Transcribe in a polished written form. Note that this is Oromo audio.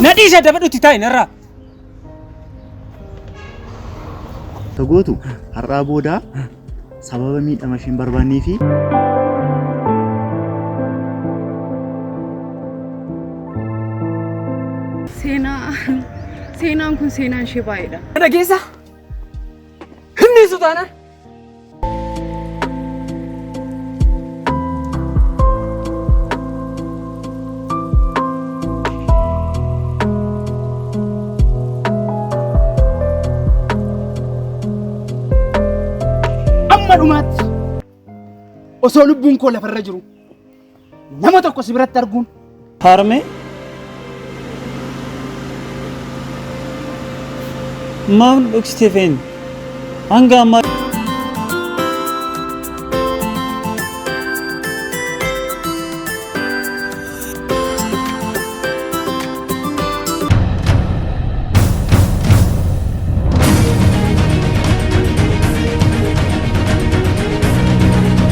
Nadhiisa dabadhutti taa'in irraa. Tagootu har'aa booda sababa miidhama isheen barbaannee fi seenaan kun seenaan ishee baay'eedha. Dhageessa? Himni sutaana? Amma dhumaatti osoo lubbuun koo lafarra jiru nama tokko si biratti arguun harmee maal dhugsitee fe'in hanga ammaa